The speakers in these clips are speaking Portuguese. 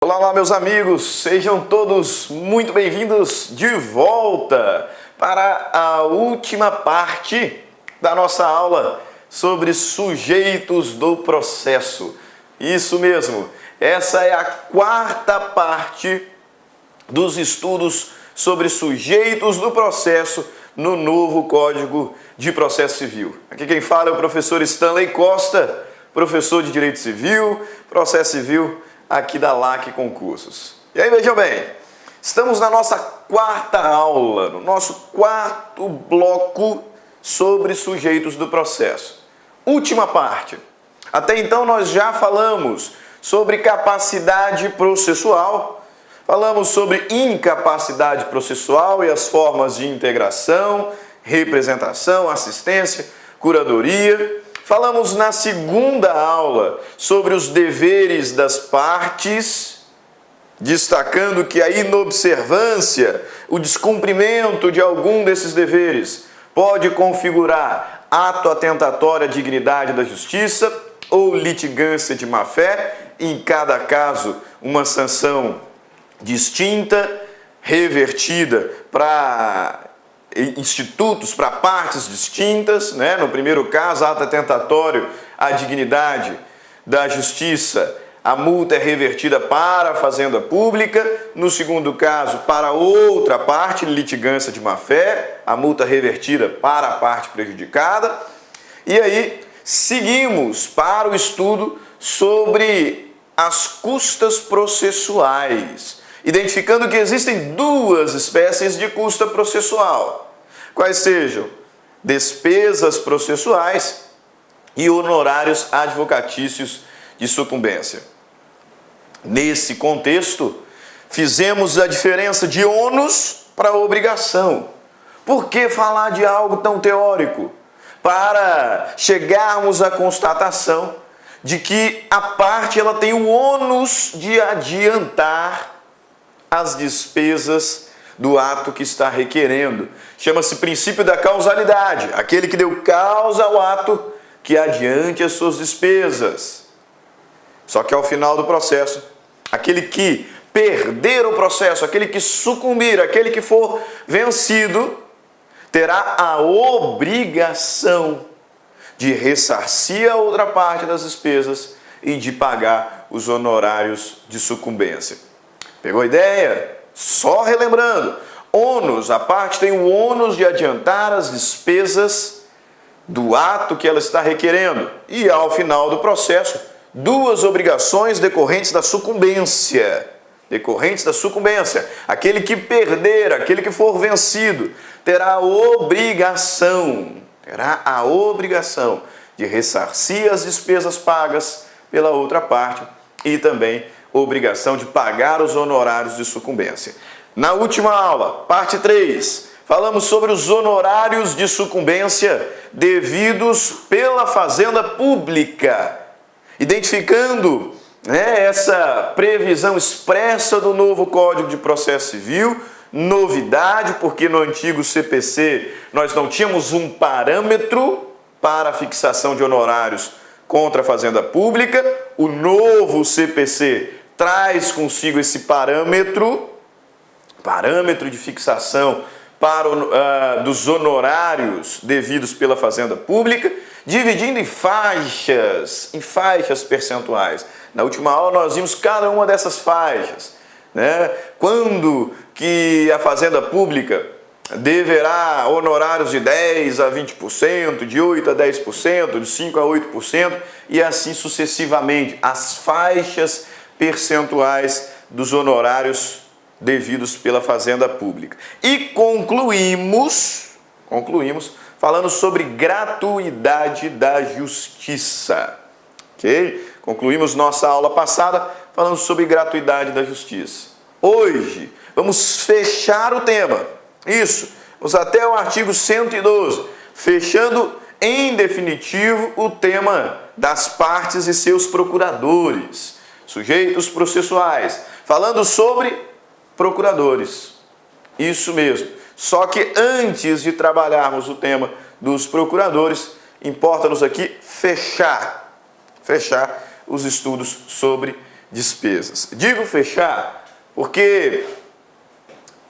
Olá, olá, meus amigos, sejam todos muito bem-vindos de volta para a última parte da nossa aula sobre sujeitos do processo. Isso mesmo, essa é a quarta parte dos estudos sobre sujeitos do processo no novo Código de Processo Civil. Aqui quem fala é o professor Stanley Costa, professor de Direito Civil, Processo Civil, aqui da LAC Concursos. E aí, vejam bem, estamos na nossa quarta aula, no nosso quarto bloco sobre sujeitos do processo. Última parte. Até então nós já falamos sobre capacidade processual, falamos sobre incapacidade processual e as formas de integração, representação, assistência, curadoria. Falamos na segunda aula sobre os deveres das partes, destacando que a inobservância, o descumprimento de algum desses deveres pode configurar ato atentatório à dignidade da justiça ou litigância de má-fé, em cada caso uma sanção distinta, revertida para institutos, para partes distintas, né? No primeiro caso, ato atentatório à dignidade da justiça, a multa é revertida para a fazenda pública. No segundo caso, para outra parte, litigância de má-fé, a multa revertida para a parte prejudicada. E aí, seguimos para o estudo sobre as custas processuais, identificando que existem duas espécies de custa processual, quais sejam despesas processuais e honorários advocatícios de sucumbência. Nesse contexto, fizemos a diferença de ônus para obrigação. Por que falar de algo tão teórico? Para chegarmos à constatação de que a parte ela tem o ônus de adiantar as despesas do ato que está requerendo. Chama-se princípio da causalidade. Aquele que deu causa ao ato, que adiante as suas despesas. Só que ao final do processo, aquele que perder o processo, aquele que sucumbir, aquele que for vencido, terá a obrigação de ressarcir a outra parte das despesas e de pagar os honorários de sucumbência. Pegou a ideia? Só relembrando, ônus, a parte tem o ônus de adiantar as despesas do ato que ela está requerendo. E ao final do processo, duas obrigações decorrentes da sucumbência. Decorrentes da sucumbência. Aquele que perder, aquele que for vencido, terá a obrigação de ressarcir as despesas pagas pela outra parte e também obrigação de pagar os honorários de sucumbência. Na última aula, parte 3, falamos sobre os honorários de sucumbência devidos pela fazenda pública, identificando essa previsão expressa do novo Código de Processo Civil, novidade, porque no antigo CPC nós não tínhamos um parâmetro para a fixação de honorários contra a fazenda pública. O novo CPC traz consigo esse parâmetro de fixação dos honorários devidos pela fazenda pública, dividindo em faixas percentuais. Na última aula nós vimos cada uma dessas faixas, né? Quando que a fazenda pública deverá honorários de 10% a 20%, de 8% a 10%, de 5% a 8% e assim sucessivamente, as faixas percentuais dos honorários devidos pela fazenda pública. E concluímos falando sobre gratuidade da justiça. Ok? Concluímos nossa aula passada falando sobre gratuidade da justiça. Hoje vamos fechar o tema. Isso, vamos até o artigo 112, fechando em definitivo o tema das partes e seus procuradores, sujeitos processuais, falando sobre procuradores. Isso mesmo. Só que antes de trabalharmos o tema dos procuradores, importa-nos aqui fechar os estudos sobre despesas. Digo fechar porque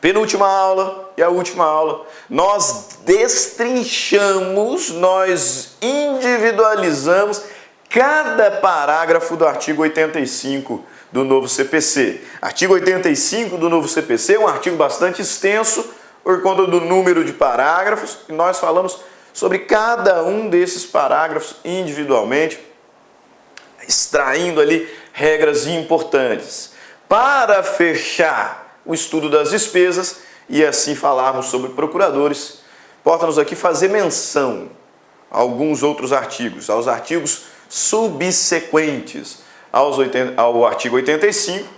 penúltima aula e a última aula nós destrinchamos, nós individualizamos cada parágrafo do artigo 85 do novo CPC. Artigo 85 do novo CPC é um artigo bastante extenso por conta do número de parágrafos e nós falamos sobre cada um desses parágrafos individualmente, extraindo ali regras importantes para fechar o estudo das despesas e assim falarmos sobre procuradores. Importa-nos aqui fazer menção a alguns outros artigos, aos artigos subsequentes ao artigo 85,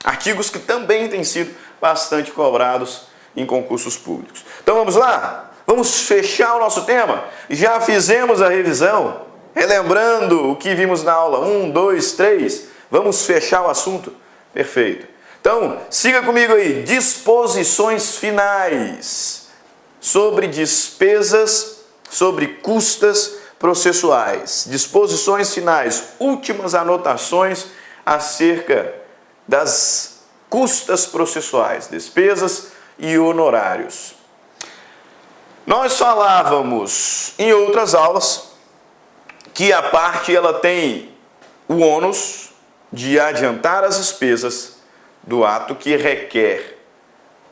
artigos que também têm sido bastante cobrados em concursos públicos. Então vamos lá? Vamos fechar o nosso tema? Já fizemos a revisão, relembrando o que vimos na aula 1, 2, 3. Vamos fechar o assunto? Perfeito. Então, siga comigo aí. Disposições finais sobre despesas, sobre custas processuais. Disposições finais, últimas anotações acerca das custas processuais, despesas e honorários. Nós falávamos em outras aulas que a parte ela tem o ônus de adiantar as despesas do ato que requer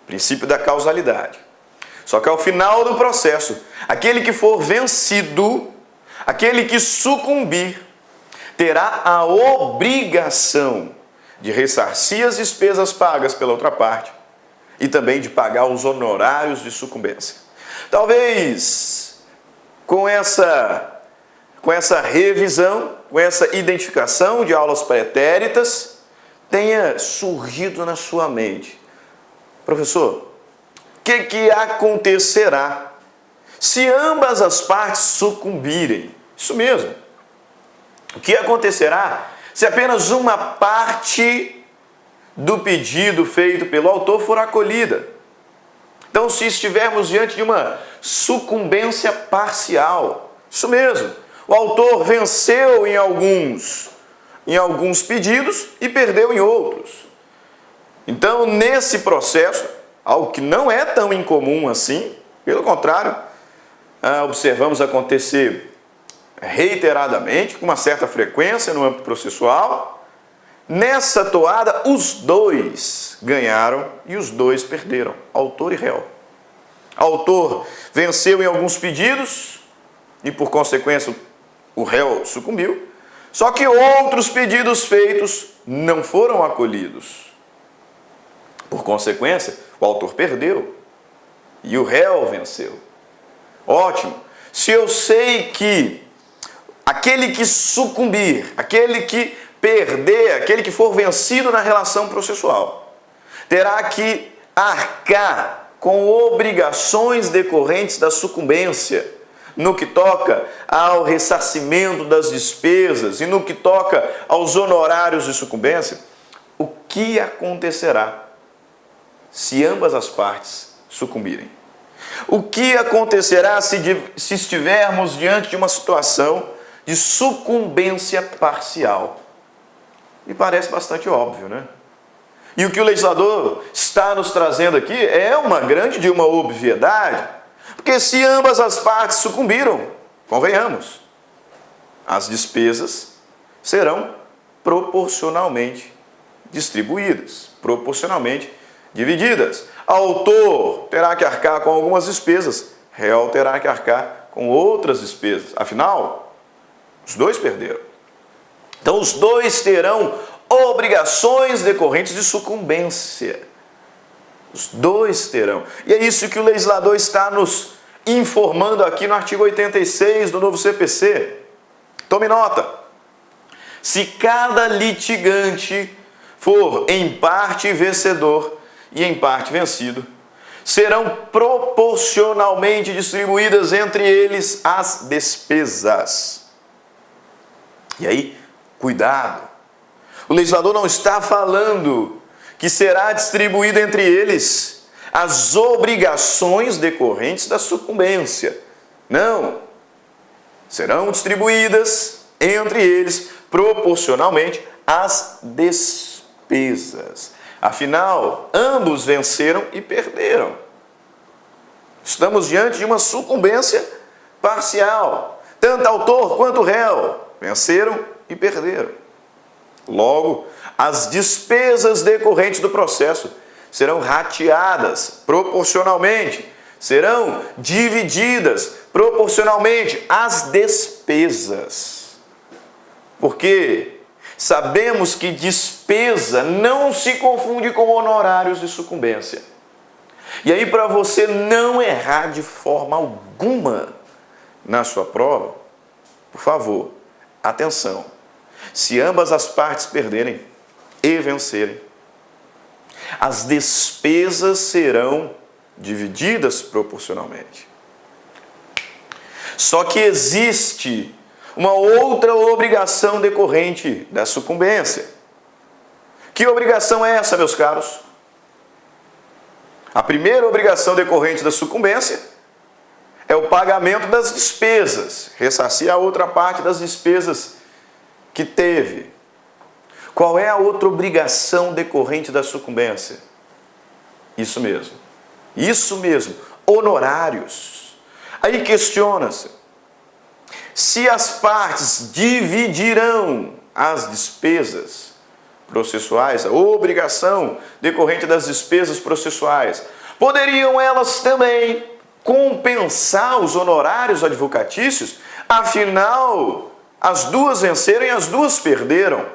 o princípio da causalidade. Só que ao final do processo, aquele que for vencido, aquele que sucumbir, terá a obrigação de ressarcir as despesas pagas pela outra parte e também de pagar os honorários de sucumbência. Talvez com essa revisão, com essa identificação de aulas pretéritas, tenha surgido na sua mente: professor, o que acontecerá se ambas as partes sucumbirem? Isso mesmo. O que acontecerá se apenas uma parte do pedido feito pelo autor for acolhida? Então, se estivermos diante de uma sucumbência parcial, isso mesmo, o autor venceu em alguns pedidos e perdeu em outros. Então, nesse processo, algo que não é tão incomum assim, pelo contrário, observamos acontecer reiteradamente, com uma certa frequência no âmbito processual. Nessa toada, os dois ganharam e os dois perderam, autor e réu. Autor venceu em alguns pedidos e, por consequência, o réu sucumbiu. Só que outros pedidos feitos não foram acolhidos. Por consequência, o autor perdeu e o réu venceu. Ótimo! Se eu sei que aquele que sucumbir, aquele que perder, aquele que for vencido na relação processual, terá que arcar com obrigações decorrentes da sucumbência, no que toca ao ressarcimento das despesas e no que toca aos honorários de sucumbência, o que acontecerá se ambas as partes sucumbirem? O que acontecerá se estivermos diante de uma situação de sucumbência parcial? Me parece bastante óbvio, né? E o que o legislador está nos trazendo aqui é uma obviedade, porque se ambas as partes sucumbiram, convenhamos, as despesas serão proporcionalmente distribuídas, proporcionalmente divididas. Autor terá que arcar com algumas despesas, réu terá que arcar com outras despesas. Afinal, os dois perderam. Então, os dois terão obrigações decorrentes de sucumbência. Os dois terão. E é isso que o legislador está nos informando aqui no artigo 86 do novo CPC. Tome nota. Se cada litigante for em parte vencedor e em parte vencido, serão proporcionalmente distribuídas entre eles as despesas. E aí, cuidado. O legislador não está falando que será distribuído entre eles as obrigações decorrentes da sucumbência. Não. Serão distribuídas entre eles proporcionalmente as despesas. Afinal, ambos venceram e perderam. Estamos diante de uma sucumbência parcial. Tanto autor quanto réu venceram e perderam. Logo, as despesas decorrentes do processo serão rateadas proporcionalmente, serão divididas proporcionalmente às despesas. Porque sabemos que despesa não se confunde com honorários de sucumbência. E aí, para você não errar de forma alguma na sua prova, por favor, atenção. Se ambas as partes perderem e vencerem, as despesas serão divididas proporcionalmente. Só que existe uma outra obrigação decorrente da sucumbência. Que obrigação é essa, meus caros? A primeira obrigação decorrente da sucumbência é o pagamento das despesas, ressarcir a outra parte das despesas que teve. Qual é a outra obrigação decorrente da sucumbência? Isso mesmo, honorários. Aí questiona-se se as partes dividirão as despesas processuais, a obrigação decorrente das despesas processuais. Poderiam elas também compensar os honorários advocatícios? Afinal, as duas venceram e as duas perderam.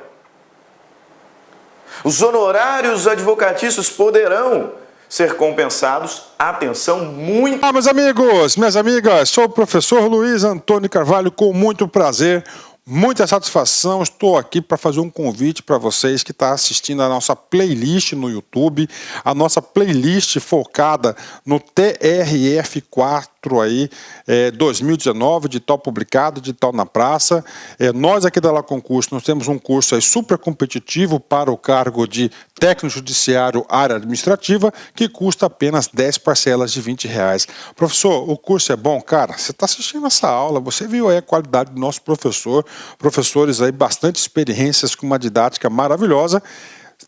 Os honorários advocatícios poderão ser compensados. Atenção, muito... meus amigos, minhas amigas, sou o professor Luiz Antônio Carvalho, com muito prazer, muita satisfação. Estou aqui para fazer um convite para vocês que estão assistindo a nossa playlist no YouTube, a nossa playlist focada no TRF4 aí, 2019, de tal publicado, de tal na praça. Nós aqui da La Concurso, nós temos um curso aí super competitivo para o cargo de técnico judiciário área administrativa, que custa apenas 10 parcelas de R$20. Professor, o curso é bom? Cara, você está assistindo essa aula, você viu aí a qualidade do nosso professor, professores aí bastante experiências com uma didática maravilhosa.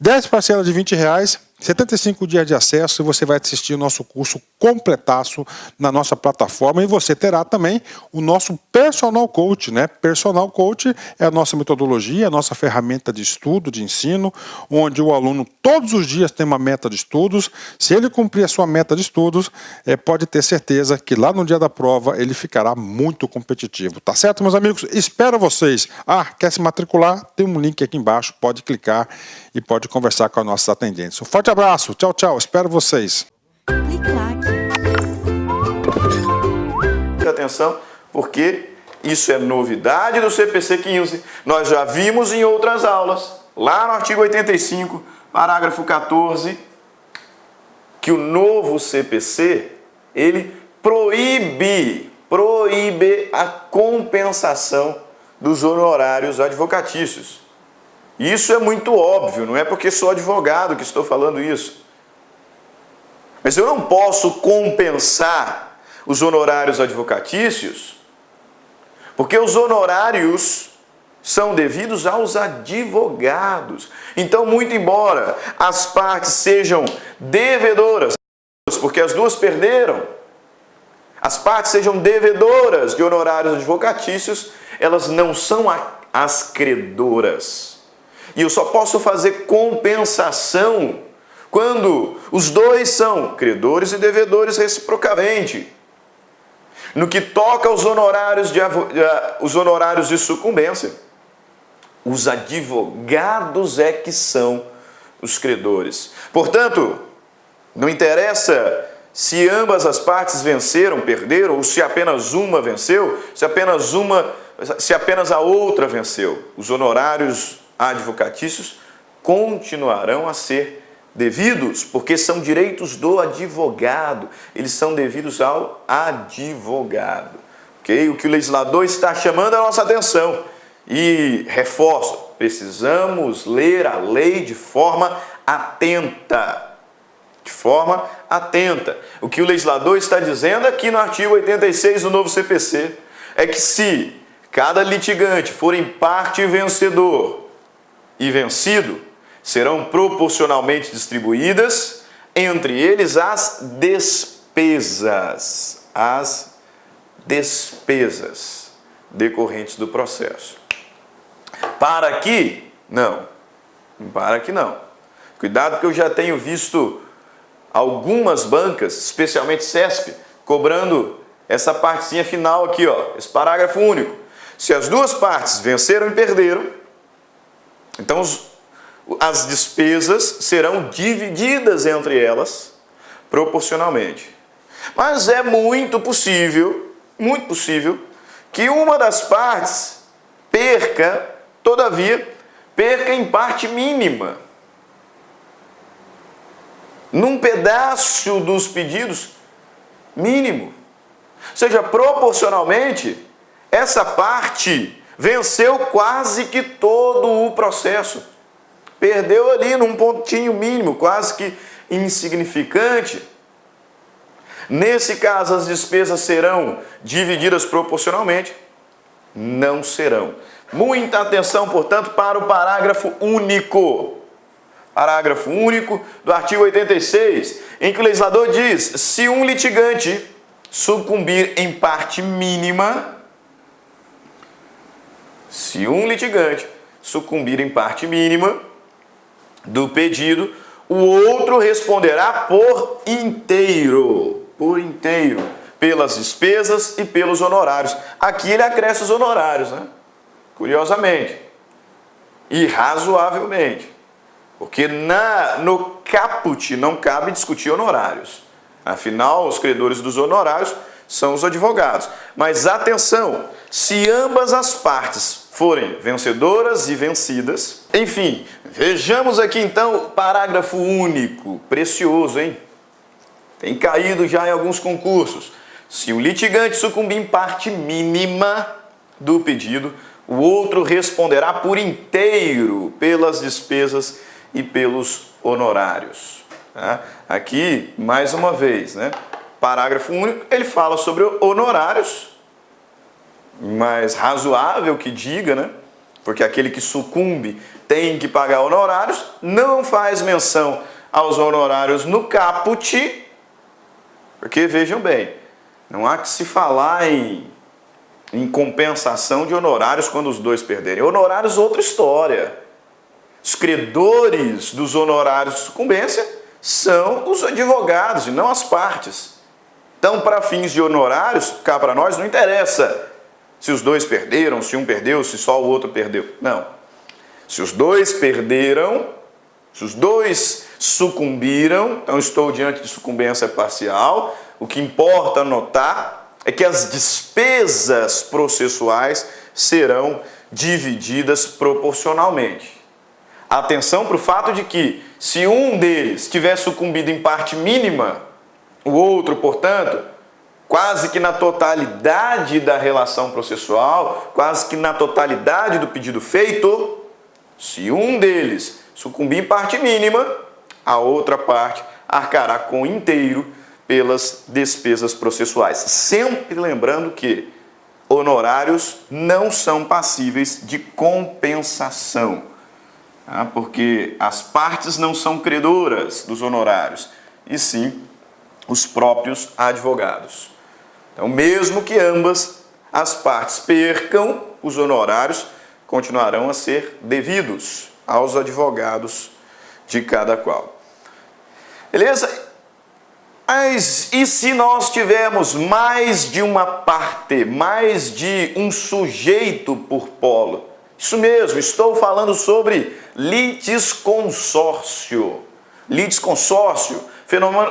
10 parcelas de R$20, 75 dias de acesso, e você vai assistir o nosso curso completaço na nossa plataforma, e você terá também o nosso Personal Coach, né? Personal Coach é a nossa metodologia, a nossa ferramenta de estudo, de ensino, onde o aluno todos os dias tem uma meta de estudos. Se ele cumprir a sua meta de estudos, pode ter certeza que lá no dia da prova ele ficará muito competitivo, tá certo, meus amigos? Espero vocês. Quer se matricular? Tem um link aqui embaixo, pode clicar e pode conversar com as nossas atendentes. Um forte abraço, tchau, tchau, espero vocês. Atenção, porque isso é novidade do CPC 15. Nós já vimos em outras aulas, lá no artigo 85, parágrafo 14, que o novo CPC, ele proíbe a compensação dos honorários advocatícios. Isso é muito óbvio, não é porque sou advogado que estou falando isso. Mas eu não posso compensar os honorários advocatícios, porque os honorários são devidos aos advogados. Então, muito embora as partes sejam devedoras, porque as duas perderam, as partes sejam devedoras de honorários advocatícios, elas não são as credoras. E eu só posso fazer compensação quando os dois são credores e devedores reciprocamente. No que toca aos honorários de sucumbência, os advogados é que são os credores. Portanto, não interessa se ambas as partes venceram, perderam, ou se apenas uma venceu, se apenas a outra venceu. Os honorários advocatícios continuarão a ser devidos, porque são direitos do advogado, eles são devidos ao advogado. Okay? O que o legislador está chamando a nossa atenção, e reforço, precisamos ler a lei de forma atenta. De forma atenta. O que o legislador está dizendo aqui no artigo 86 do novo CPC é que se cada litigante for em parte vencedor, e vencido serão proporcionalmente distribuídas entre eles as despesas decorrentes do processo. Para que não. Cuidado que eu já tenho visto algumas bancas, especialmente CESP, cobrando essa partezinha final aqui, ó, esse parágrafo único. Se as duas partes venceram e perderam, então as despesas serão divididas entre elas proporcionalmente. Mas é muito possível que uma das partes perca em parte mínima. Num pedaço dos pedidos mínimo. Ou seja, proporcionalmente, essa parte venceu quase que todo o processo. Perdeu ali num pontinho mínimo, quase que insignificante. Nesse caso, as despesas serão divididas proporcionalmente? Não serão. Muita atenção, portanto, para o parágrafo único. Parágrafo único do artigo 86, em que o legislador diz: se um litigante sucumbir em parte mínima, do pedido, o outro responderá por inteiro, pelas despesas e pelos honorários. Aqui ele acresce os honorários, né? Curiosamente e razoavelmente, porque no caput não cabe discutir honorários. Afinal, os credores dos honorários são os advogados. Mas atenção, se ambas as partes forem vencedoras e vencidas. Enfim, vejamos aqui então o parágrafo único, precioso, hein? Tem caído já em alguns concursos. Se o litigante sucumbir em parte mínima do pedido, o outro responderá por inteiro pelas despesas e pelos honorários. Tá? Aqui, mais uma vez, né? Parágrafo único, ele fala sobre honorários, mais razoável que diga, né? Porque aquele que sucumbe tem que pagar honorários, não faz menção aos honorários no caput, porque vejam bem, não há que se falar em compensação de honorários quando os dois perderem. Honorários, outra história. Os credores dos honorários de sucumbência são os advogados e não as partes. Então, para fins de honorários, cá para nós não interessa se os dois perderam, se um perdeu, se só o outro perdeu. Não. Se os dois perderam, se os dois sucumbiram, então estou diante de sucumbência parcial, o que importa notar é que as despesas processuais serão divididas proporcionalmente. Atenção para o fato de que, se um deles tiver sucumbido em parte mínima, o outro, portanto, quase que na totalidade da relação processual, quase que na totalidade do pedido feito, se um deles sucumbir em parte mínima, a outra parte arcará com inteiro pelas despesas processuais. Sempre lembrando que honorários não são passíveis de compensação, tá? Porque as partes não são credoras dos honorários, e sim os próprios advogados. Então, mesmo que ambas as partes percam, os honorários continuarão a ser devidos aos advogados de cada qual. Beleza? Mas e se nós tivermos mais de uma parte, mais de um sujeito por polo? Isso mesmo, estou falando sobre litisconsórcio. Litisconsórcio,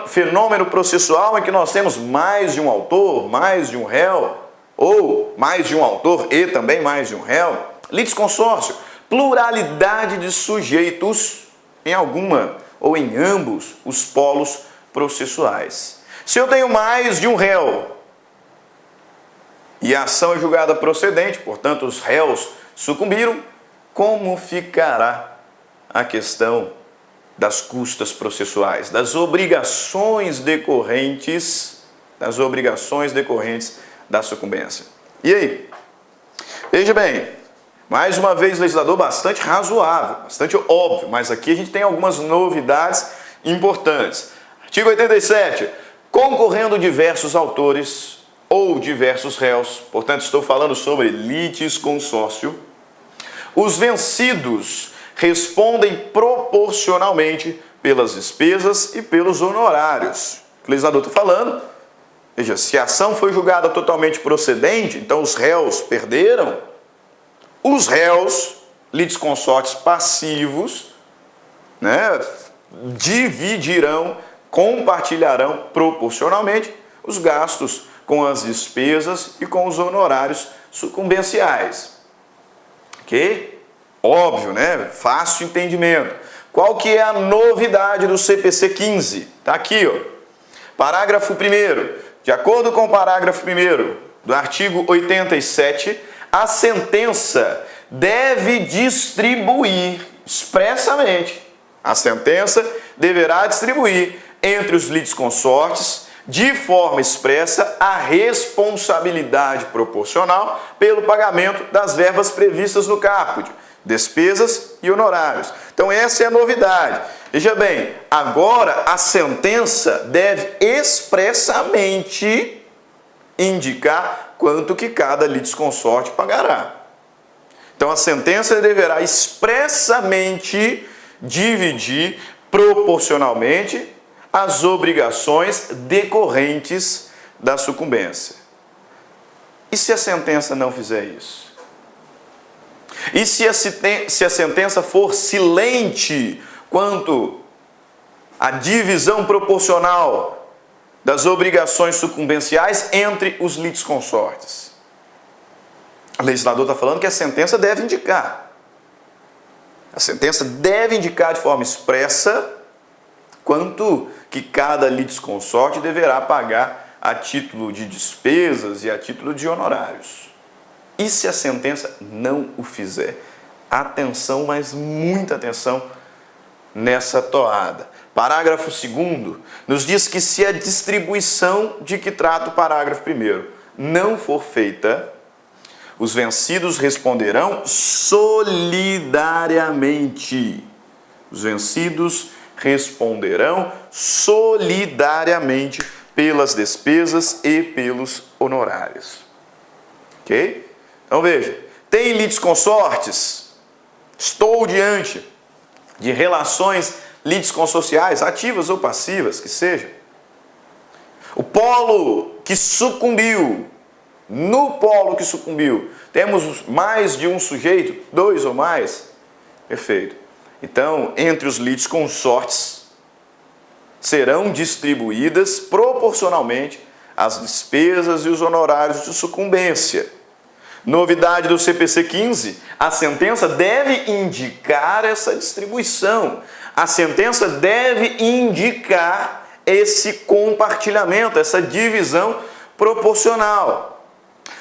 fenômeno processual em que nós temos mais de um autor, mais de um réu, ou mais de um autor e também mais de um réu. Litisconsórcio, pluralidade de sujeitos em alguma ou em ambos os polos processuais. Se eu tenho mais de um réu e a ação é julgada procedente, portanto os réus sucumbiram, como ficará a questão das custas processuais, das obrigações decorrentes da sucumbência? E aí? Veja bem, Mais uma vez, legislador bastante razoável, bastante óbvio, mas aqui a gente tem algumas novidades importantes. Artigo 87. Concorrendo diversos autores ou diversos réus, portanto estou falando sobre litisconsórcio, os vencidos respondem proporcionalmente pelas despesas e pelos honorários. O legislador está falando, veja, se a ação foi julgada totalmente procedente, então os réus perderam, os réus, litisconsortes passivos, né, dividirão, compartilharão proporcionalmente os gastos com as despesas e com os honorários sucumbenciais. Ok? Óbvio, né? Fácil entendimento. Qual que é a novidade do CPC 15? Está aqui, ó. Parágrafo 1º. De acordo com o parágrafo 1º do artigo 87, a sentença deve distribuir expressamente. A sentença deverá distribuir entre os litisconsortes, de forma expressa, a responsabilidade proporcional pelo pagamento das verbas previstas no caput, despesas e honorários. Então essa é a novidade. Veja bem, agora a sentença deve expressamente indicar quanto que cada litisconsorte pagará. Então a sentença deverá expressamente dividir proporcionalmente as obrigações decorrentes da sucumbência. E se a sentença não fizer isso? E se a sentença for silente quanto à divisão proporcional das obrigações sucumbenciais entre os litisconsortes? O legislador está falando que a sentença deve indicar. A sentença deve indicar de forma expressa quanto que cada litisconsorte deverá pagar a título de despesas e a título de honorários. E se a sentença não o fizer? Atenção, mas muita atenção nessa toada. Parágrafo 2º nos diz que se a distribuição de que trata o parágrafo 1º não for feita, os vencidos responderão solidariamente. Os vencidos responderão solidariamente pelas despesas e pelos honorários. Ok? Então veja, tem litisconsortes? Estou diante de relações litisconsorciais, ativas ou passivas, que seja. O polo que sucumbiu, no polo que sucumbiu, temos mais de um sujeito, 2 ou mais? Perfeito. Então, entre os litisconsortes, serão distribuídas proporcionalmente as despesas e os honorários de sucumbência. Novidade do CPC 15, a sentença deve indicar essa distribuição. A sentença deve indicar esse compartilhamento, essa divisão proporcional.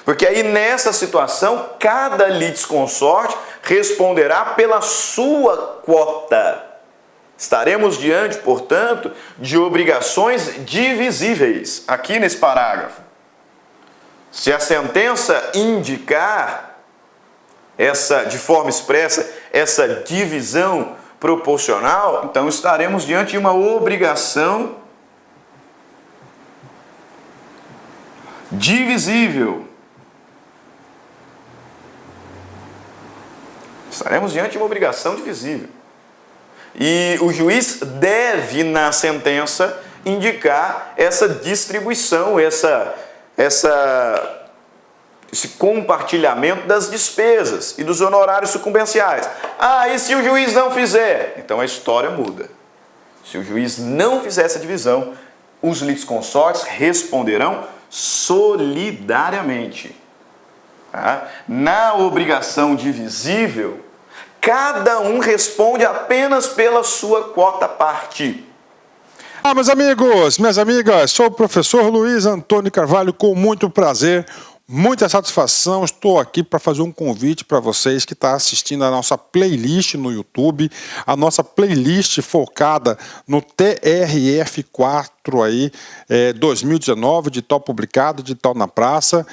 Porque aí, nessa situação, cada litisconsorte responderá pela sua quota. Estaremos diante, portanto, de obrigações divisíveis, aqui nesse parágrafo. Se a sentença indicar de forma expressa essa divisão proporcional, então estaremos diante de uma obrigação divisível. Estaremos diante de uma obrigação divisível. E o juiz deve, na sentença, indicar essa distribuição, esse compartilhamento das despesas e dos honorários sucumbenciais. Ah, e se o juiz não fizer? Então a história muda. Se o juiz não fizer essa divisão, os litisconsortes responderão solidariamente. Tá? Na obrigação divisível, cada um responde apenas pela sua quota parte. Meus amigos, minhas amigas, sou o professor Luiz Antônio Carvalho, com muito prazer, Muita satisfação, estou aqui para fazer um convite para vocês que estão assistindo a nossa playlist no YouTube, a nossa playlist focada no TRF4 aí, 2019, de tal publicado, de tal na praça.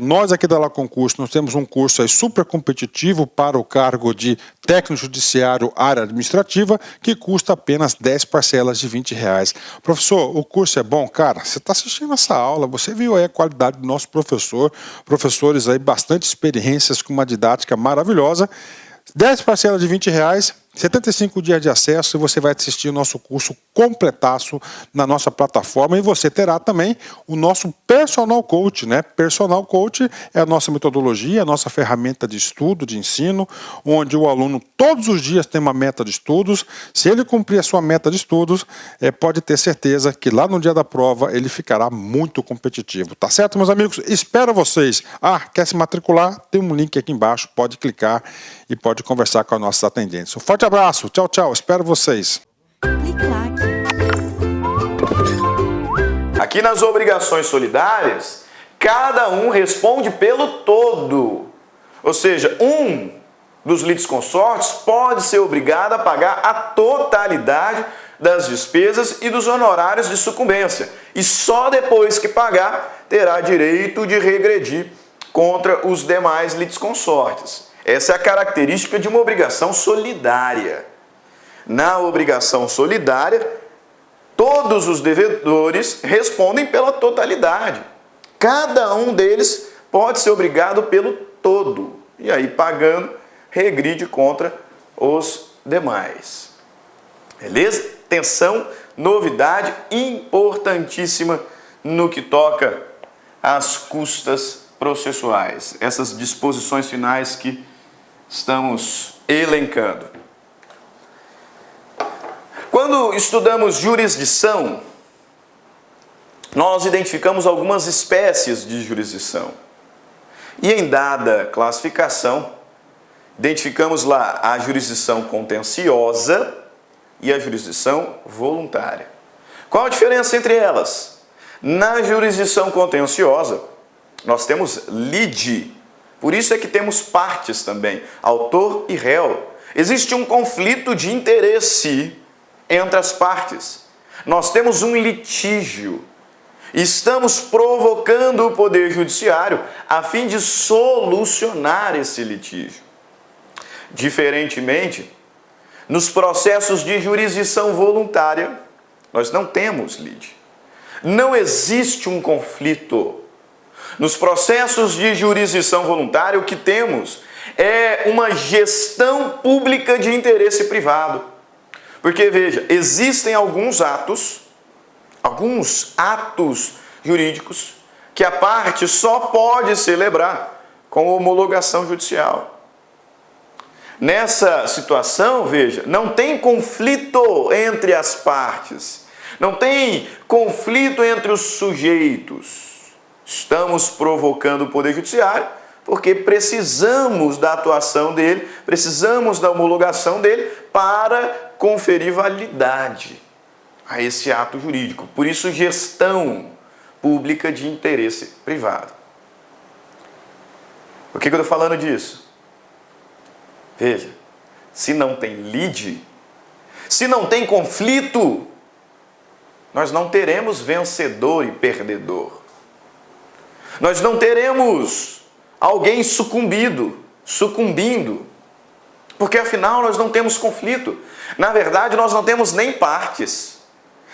Nós aqui da La Concurso, nós temos um curso aí super competitivo para o cargo de técnico judiciário área administrativa, que custa apenas 10 parcelas de R$20. Professor, o curso é bom? Cara, você está assistindo essa aula, você viu aí a qualidade do nosso professor, professores aí bastante experiências com uma didática maravilhosa. 10 parcelas de R$20, 75 dias de acesso, e você vai assistir o nosso curso completaço na nossa plataforma, e você terá também o nosso Personal Coach, né? Personal Coach é a nossa metodologia, a nossa ferramenta de estudo, de ensino, onde o aluno todos os dias tem uma meta de estudos. Se ele cumprir a sua meta de estudos, pode ter certeza que lá no dia da prova ele ficará muito competitivo. Tá certo, meus amigos? Espero vocês. Quer se matricular? Tem um link aqui embaixo, pode clicar e pode conversar com os nossos atendentes. Um forte abraço, tchau, tchau, espero vocês. Aqui nas obrigações solidárias, cada um responde pelo todo. Ou seja, um dos litisconsortes pode ser obrigado a pagar a totalidade das despesas e dos honorários de sucumbência. E só depois que pagar, terá direito de regredir contra os demais litisconsortes. Essa é a característica de uma obrigação solidária. Na obrigação solidária, todos os devedores respondem pela totalidade. Cada um deles pode ser obrigado pelo todo. E aí, pagando, regride contra os demais. Beleza? Atenção, novidade importantíssima no que toca às custas processuais. Essas disposições finais que estamos elencando. Quando estudamos jurisdição, nós identificamos algumas espécies de jurisdição. E em dada classificação, identificamos lá a jurisdição contenciosa e a jurisdição voluntária. Qual a diferença entre elas? Na jurisdição contenciosa, nós temos lide. Por isso é que temos partes também, autor e réu. Existe um conflito de interesse entre as partes. Nós temos um litígio. Estamos provocando o Poder Judiciário a fim de solucionar esse litígio. Diferentemente, nos processos de jurisdição voluntária, nós não temos lide. Não existe um conflito. Nos processos de jurisdição voluntária, o que temos é uma gestão pública de interesse privado. Porque, veja, existem alguns atos jurídicos que a parte só pode celebrar com homologação judicial. Nessa situação, veja, não tem conflito entre as partes, não tem conflito entre os sujeitos. Estamos provocando o Poder Judiciário porque precisamos da atuação dele, precisamos da homologação dele para conferir validade a esse ato jurídico. Por isso, gestão pública de interesse privado. Por que eu estou falando disso? Veja, se não tem lide, se não tem conflito, nós não teremos vencedor e perdedor. Nós não teremos alguém sucumbindo, porque afinal nós não temos conflito. Na verdade, nós não temos nem partes.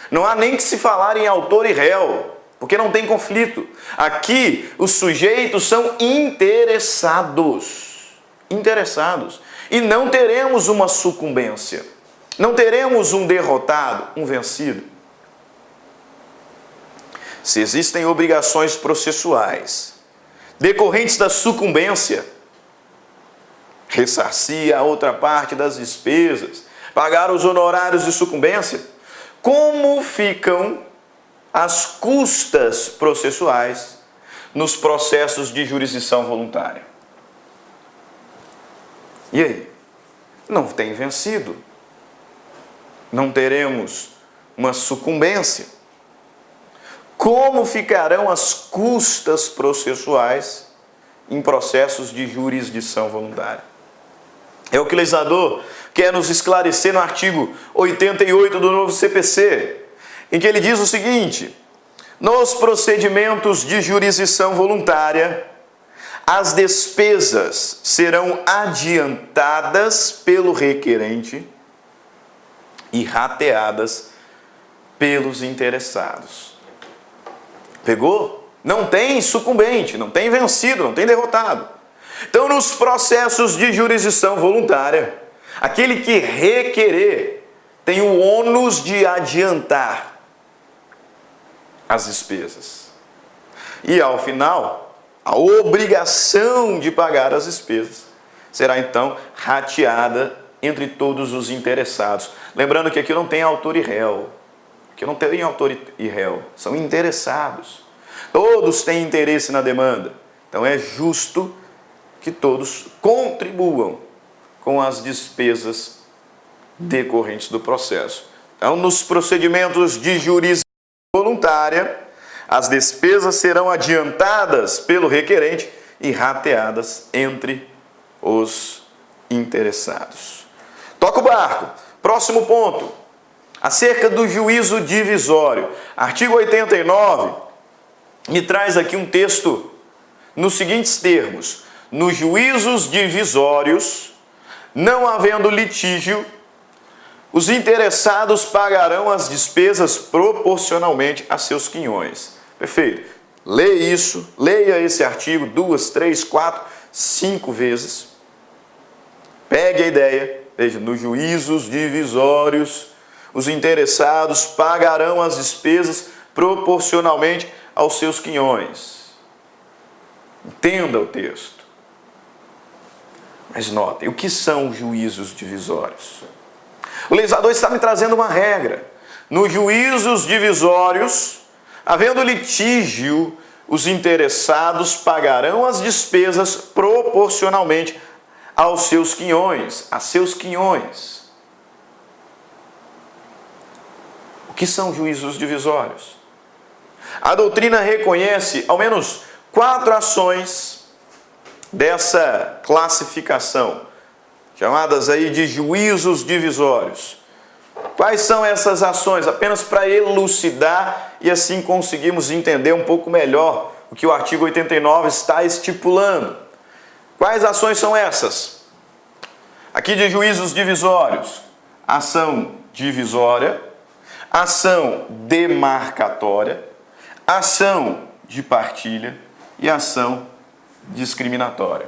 Não há nem que se falar em autor e réu, porque não tem conflito. Aqui, os sujeitos são interessados. E não teremos uma sucumbência. Não teremos um derrotado, um vencido. Se existem obrigações processuais decorrentes da sucumbência, ressarcir a outra parte das despesas, pagar os honorários de sucumbência, como ficam as custas processuais nos processos de jurisdição voluntária? E aí? Não tem vencido. Não teremos uma sucumbência. Como ficarão as custas processuais em processos de jurisdição voluntária. É o que o legislador quer nos esclarecer no artigo 88 do novo CPC, em que ele diz o seguinte: nos procedimentos de jurisdição voluntária, as despesas serão adiantadas pelo requerente e rateadas pelos interessados. Pegou? Não tem sucumbente, não tem vencido, não tem derrotado. Então, nos processos de jurisdição voluntária, aquele que requerer tem o ônus de adiantar as despesas. E, ao final, a obrigação de pagar as despesas será, então, rateada entre todos os interessados. Lembrando que aqui não tem autor e réu. Aqui não tem autor e réu. São interessados. Todos têm interesse na demanda. Então, é justo que todos contribuam com as despesas decorrentes do processo. Então, nos procedimentos de jurisdição voluntária, as despesas serão adiantadas pelo requerente e rateadas entre os interessados. Toca o barco. Próximo ponto. Acerca do juízo divisório. Artigo 89 me traz aqui um texto nos seguintes termos: nos juízos divisórios, não havendo litígio, os interessados pagarão as despesas proporcionalmente a seus quinhões. Perfeito. Leia isso, leia esse artigo 2, 3, 4, 5 vezes. Pegue a ideia. Veja, nos juízos divisórios, os interessados pagarão as despesas proporcionalmente aos seus quinhões. Entenda o texto. Mas notem, o que são os juízos divisórios? O legislador está me trazendo uma regra. Nos juízos divisórios, havendo litígio, os interessados pagarão as despesas proporcionalmente aos seus quinhões, a seus quinhões. O que são juízos divisórios? A doutrina reconhece ao menos 4 ações dessa classificação, chamadas aí de juízos divisórios. Quais são essas ações? Apenas para elucidar e assim conseguirmos entender um pouco melhor o que o artigo 89 está estipulando. Quais ações são essas? Aqui de juízos divisórios: ação divisória, ação demarcatória, ação de partilha e ação discriminatória.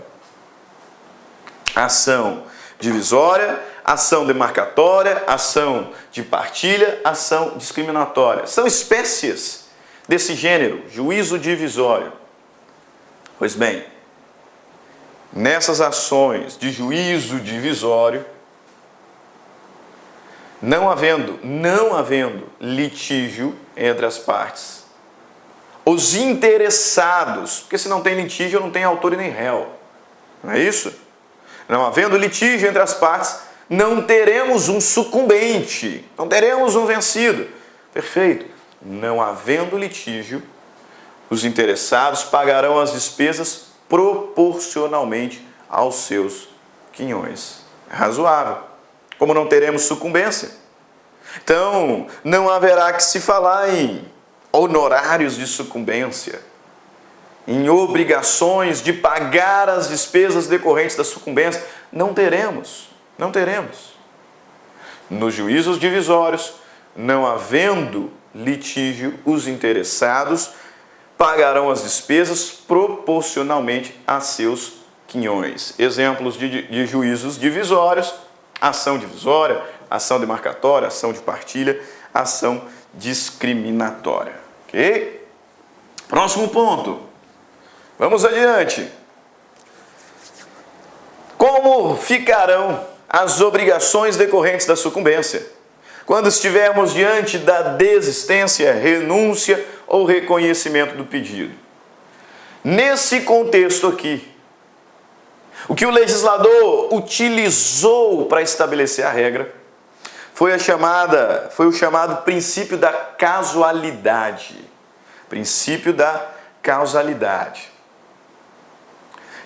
Ação divisória, ação demarcatória, ação de partilha, ação discriminatória. São espécies desse gênero, juízo divisório. Pois bem, nessas ações de juízo divisório, não havendo litígio entre as partes, os interessados, porque se não tem litígio, não tem autor e nem réu, não é isso? Não havendo litígio entre as partes, não teremos um sucumbente, não teremos um vencido. Perfeito. Não havendo litígio, os interessados pagarão as despesas proporcionalmente aos seus quinhões. É razoável. Como não teremos sucumbência, então não haverá que se falar em honorários de sucumbência, em obrigações de pagar as despesas decorrentes da sucumbência. Não teremos. Nos juízos divisórios, não havendo litígio, os interessados pagarão as despesas proporcionalmente a seus quinhões. Exemplos de juízos divisórios: ação divisória, ação demarcatória, ação de partilha, ação discriminatória. Ok? Próximo ponto. Vamos adiante. Como ficarão as obrigações decorrentes da sucumbência quando estivermos diante da desistência, renúncia ou reconhecimento do pedido? Nesse contexto aqui, o que o legislador utilizou para estabelecer a regra foi o chamado princípio da causalidade. Princípio da causalidade.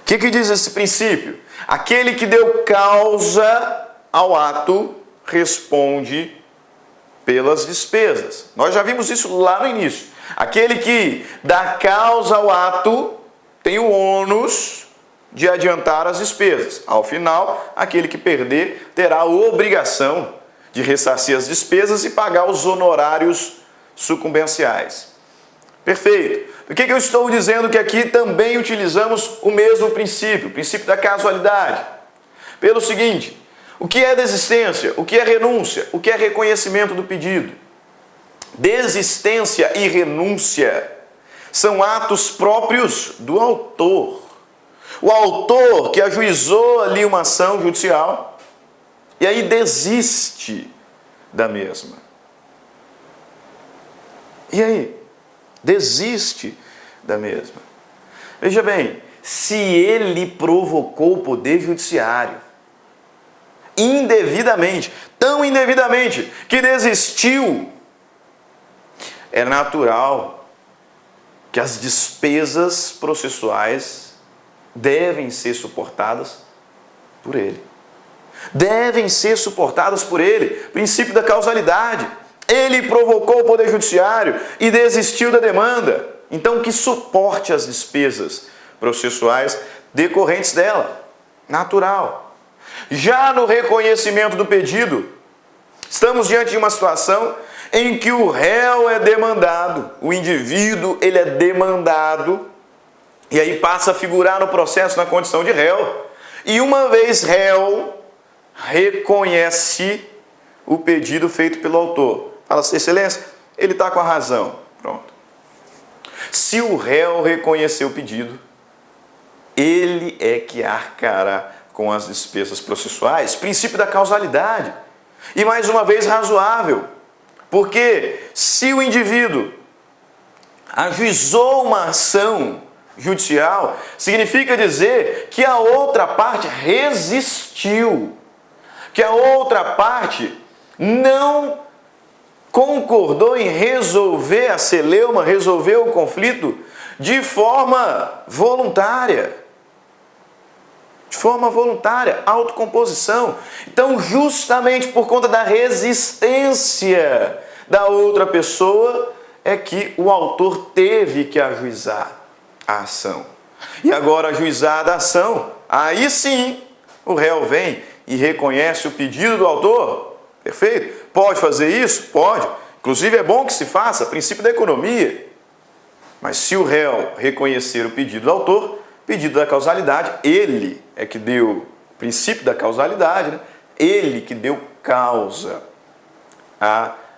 O que diz esse princípio? Aquele que deu causa ao ato responde pelas despesas. Nós já vimos isso lá no início. Aquele que dá causa ao ato tem o ônus de adiantar as despesas. Ao final, aquele que perder terá a obrigação de ressarcir as despesas e pagar os honorários sucumbenciais. Perfeito. Por que eu estou dizendo que aqui também utilizamos o mesmo princípio, o princípio da casualidade? Pelo seguinte, o que é desistência? O que é renúncia? O que é reconhecimento do pedido? Desistência e renúncia são atos próprios do autor. O autor que ajuizou ali uma ação judicial e aí desiste da mesma. E aí? Desiste da mesma. Veja bem, se ele provocou o poder judiciário indevidamente, tão indevidamente que desistiu, é natural que as despesas processuais devem ser suportadas por ele. Devem ser suportadas por ele. Princípio da causalidade. Ele provocou o poder judiciário e desistiu da demanda. Então, que suporte as despesas processuais decorrentes dela. Natural. Já no reconhecimento do pedido, estamos diante de uma situação em que o réu é demandado, o indivíduo ele é demandado, e aí passa a figurar no processo na condição de réu. E uma vez réu, reconhece o pedido feito pelo autor. Fala, excelência, ele está com a razão. Pronto. Se o réu reconhecer o pedido, ele é que arcará com as despesas processuais, princípio da causalidade. E mais uma vez razoável, porque se o indivíduo ajuizou uma ação judicial, significa dizer que a outra parte resistiu, que a outra parte não concordou em resolver a celeuma, resolver o conflito de forma voluntária. De forma voluntária, autocomposição. Então, justamente por conta da resistência da outra pessoa, é que o autor teve que ajuizar a ação. E agora, ajuizada a ação, aí sim o réu vem e reconhece o pedido do autor. Perfeito? Pode fazer isso? Pode. Inclusive é bom que se faça, princípio da economia. Mas se o réu reconhecer o pedido do autor, pedido da causalidade, ele é que deu, princípio da causalidade, né? Ele que deu causa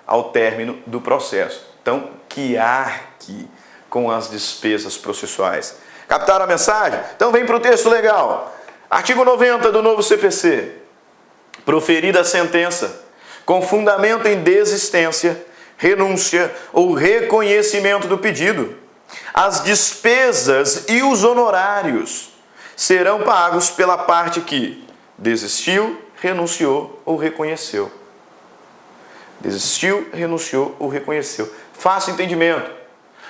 ao término do processo. Então, que arque com as despesas processuais. Captaram a mensagem? Então vem para o texto legal. Artigo 90 do novo CPC. Proferida a sentença com fundamento em desistência, renúncia ou reconhecimento do pedido, as despesas e os honorários serão pagos pela parte que desistiu, renunciou ou reconheceu. Desistiu, renunciou ou reconheceu. Fácil entendimento.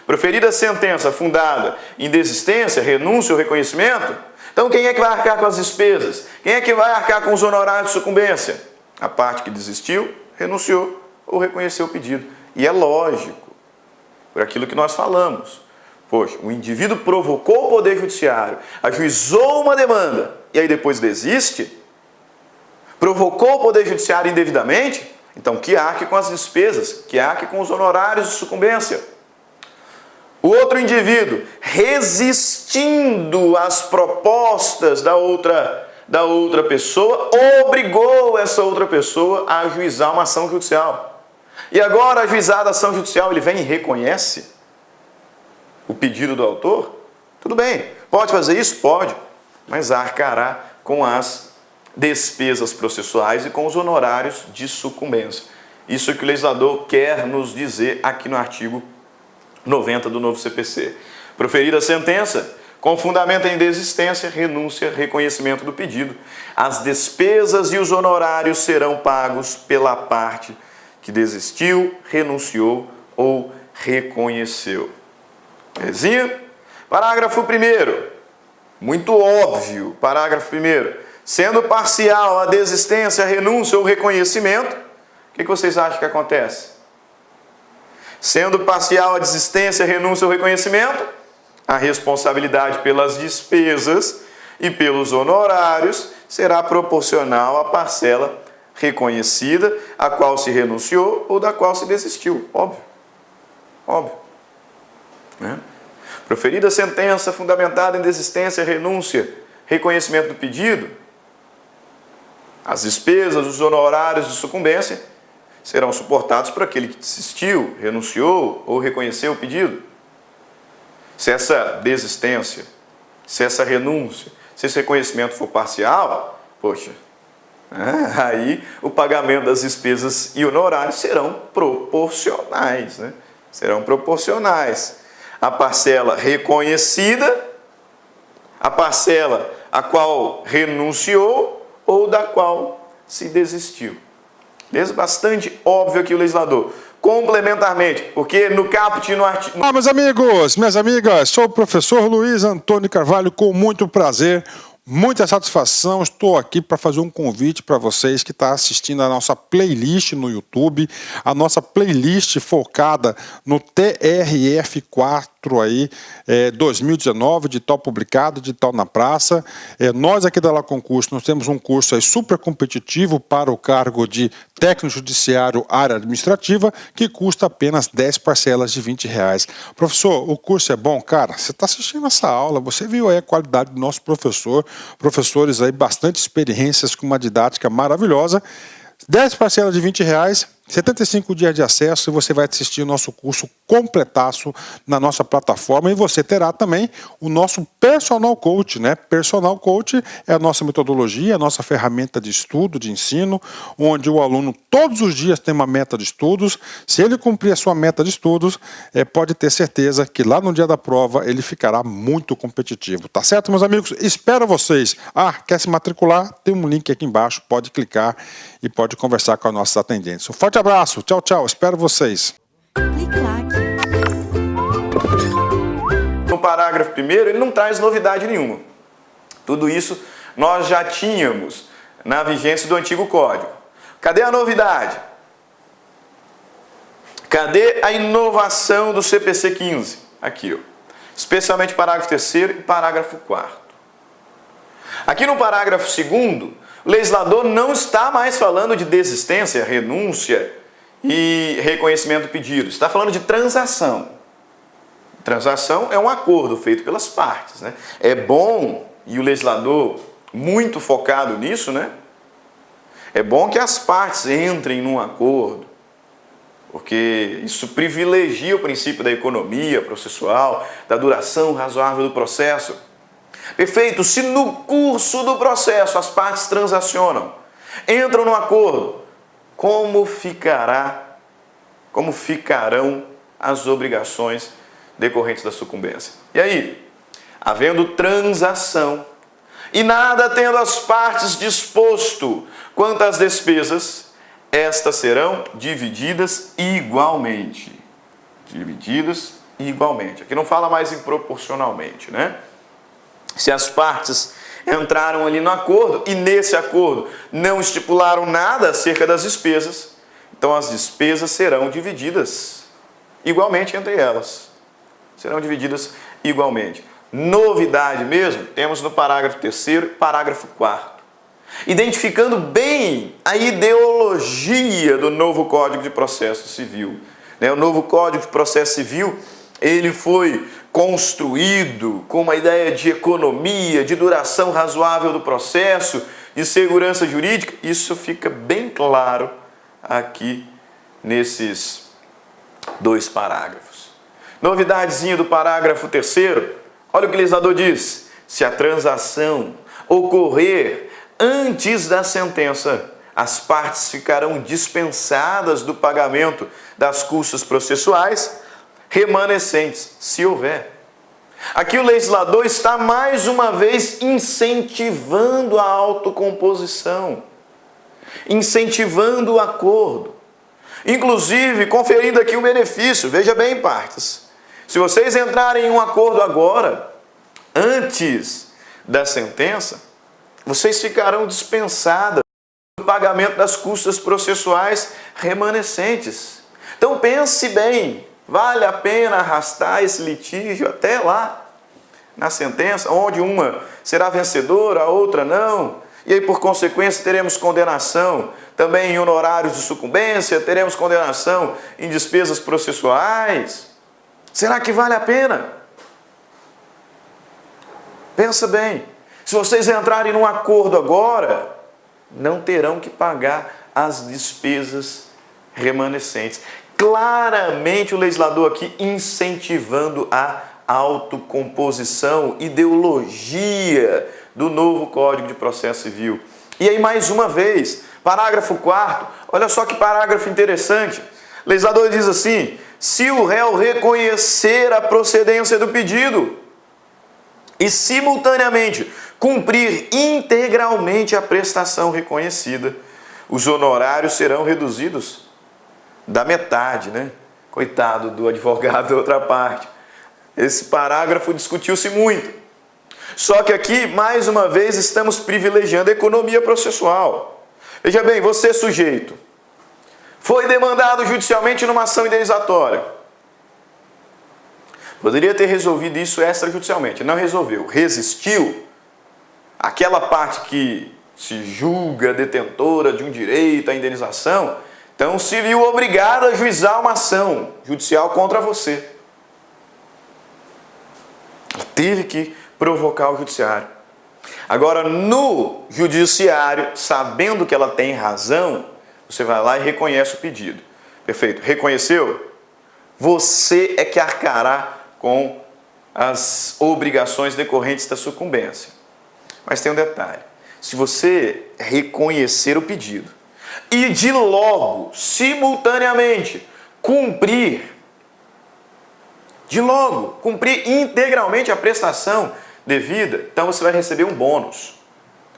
Proferida a sentença fundada em desistência, renúncia ou reconhecimento, então quem é que vai arcar com as despesas? Quem é que vai arcar com os honorários de sucumbência? A parte que desistiu, renunciou ou reconheceu o pedido. E é lógico, por aquilo que nós falamos. Poxa, o indivíduo provocou o poder judiciário, ajuizou uma demanda e aí depois desiste, provocou o poder judiciário indevidamente, então que arque com as despesas, que arque com os honorários de sucumbência. O outro indivíduo, resistindo às propostas da outra pessoa, obrigou essa outra pessoa a ajuizar uma ação judicial. E agora, ajuizada a ação judicial, ele vem e reconhece o pedido do autor? Tudo bem, pode fazer isso? Pode, mas arcará com as despesas processuais e com os honorários de sucumbência. Isso é o que o legislador quer nos dizer aqui no artigo 90 do novo CPC. Proferida a sentença, com fundamento em desistência, renúncia, reconhecimento do pedido, as despesas e os honorários serão pagos pela parte que desistiu, renunciou ou reconheceu. Belezinha? Parágrafo 1º. Muito óbvio. Parágrafo 1º. Sendo parcial a desistência, a renúncia ou reconhecimento, o que vocês acham que acontece? Sendo parcial a desistência, a renúncia ou reconhecimento, a responsabilidade pelas despesas e pelos honorários será proporcional à parcela reconhecida, a qual se renunciou ou da qual se desistiu. Óbvio. Óbvio. Né? Proferida a sentença fundamentada em desistência, renúncia, reconhecimento do pedido, as despesas, os honorários de sucumbência serão suportados por aquele que desistiu, renunciou ou reconheceu o pedido. Se essa desistência, se essa renúncia, se esse reconhecimento for parcial, poxa, aí o pagamento das despesas e honorários serão proporcionais, né? Serão proporcionais. A parcela reconhecida, a parcela a qual renunciou ou da qual se desistiu. Bastante óbvio aqui o legislador. Complementarmente, porque no caput e no artigo... Meus amigos, minhas amigas, sou o professor Luiz Antônio Carvalho, com muito prazer, muita satisfação, estou aqui para fazer um convite para vocês que estão assistindo a nossa playlist no YouTube, a nossa playlist focada no TRF4 aí, 2019, de tal publicado, de tal na praça. Nós aqui da La Concurso, nós temos um curso aí super competitivo para o cargo de técnico judiciário área administrativa, que custa apenas 10 parcelas de R$20. Professor, o curso é bom? Cara, você está assistindo essa aula, você viu aí a qualidade do nosso professor, professores aí, bastante experiências com uma didática maravilhosa. 10 parcelas de R$20, 75 dias de acesso, e você vai assistir o nosso curso completaço na nossa plataforma, e você terá também o nosso Personal Coach, né? Personal Coach é a nossa metodologia, a nossa ferramenta de estudo, de ensino, onde o aluno todos os dias tem uma meta de estudos. Se ele cumprir a sua meta de estudos, pode ter certeza que lá no dia da prova ele ficará muito competitivo, tá certo, meus amigos? Espero vocês. Quer se matricular? Tem um link aqui embaixo, pode clicar e pode conversar com as nossas atendentes. Um forte abraço, tchau, tchau, espero vocês. No parágrafo 1º, ele não traz novidade nenhuma. Tudo isso nós já tínhamos na vigência do antigo Código. Cadê a novidade? Cadê a inovação do CPC 15? Aqui, ó. Especialmente parágrafo 3º e parágrafo 4º. Aqui no parágrafo 2º, o legislador não está mais falando de desistência, renúncia e reconhecimento do pedido. Está falando de transação. Transação é um acordo feito pelas partes, né? É bom, e o legislador muito focado nisso, né? É bom que as partes entrem num acordo, porque isso privilegia o princípio da economia processual, da duração razoável do processo. Perfeito? Se no curso do processo as partes transacionam, entram no acordo, como ficarão as obrigações decorrentes da sucumbência? E aí, havendo transação e nada tendo as partes disposto quanto às despesas, estas serão divididas igualmente. Divididas igualmente. Aqui não fala mais em proporcionalmente, né? Se as partes entraram ali no acordo e nesse acordo não estipularam nada acerca das despesas, então as despesas serão divididas igualmente entre elas. Serão divididas igualmente. Novidade mesmo, temos no parágrafo 3º e parágrafo 4º. Identificando bem a ideologia do novo Código de Processo Civil. O novo Código de Processo Civil, ele foi construído com uma ideia de economia, de duração razoável do processo, de segurança jurídica. Isso fica bem claro aqui nesses 2 parágrafos. Novidadezinha do parágrafo 3º, olha o que o legislador diz: se a transação ocorrer antes da sentença, as partes ficarão dispensadas do pagamento das custas processuais remanescentes, se houver. Aqui o legislador está mais uma vez incentivando a autocomposição, incentivando o acordo, inclusive conferindo aqui um benefício. Veja bem, partes, se vocês entrarem em um acordo agora, antes da sentença, vocês ficarão dispensadas do pagamento das custas processuais remanescentes. Então pense bem, vale a pena arrastar esse litígio até lá na sentença, onde uma será vencedora, a outra não, e aí por consequência teremos condenação também em honorários de sucumbência, teremos condenação em despesas processuais. Será que vale a pena? Pensa bem, se vocês entrarem num acordo agora, não terão que pagar as despesas remanescentes. Claramente o legislador aqui incentivando a autocomposição, ideologia do novo Código de Processo Civil. E aí mais uma vez, parágrafo 4º, olha só que parágrafo interessante. O legislador diz assim: se o réu reconhecer a procedência do pedido e simultaneamente cumprir integralmente a prestação reconhecida, os honorários serão reduzidos da metade, né? Coitado do advogado da outra parte. Esse parágrafo discutiu-se muito. Só que aqui, mais uma vez, estamos privilegiando a economia processual. Veja bem, você sujeito, foi demandado judicialmente numa ação indenizatória. Poderia ter resolvido isso extrajudicialmente, não resolveu, resistiu. Aquela parte que se julga detentora de um direito à indenização, então se viu obrigado a ajuizar uma ação judicial contra você. Teve que provocar o judiciário. Agora, no judiciário, sabendo que ela tem razão, você vai lá e reconhece o pedido. Perfeito. Reconheceu? Você é que arcará com as obrigações decorrentes da sucumbência. Mas tem um detalhe. Se você reconhecer o pedido e de logo, simultaneamente, cumprir integralmente a prestação devida, então você vai receber um bônus.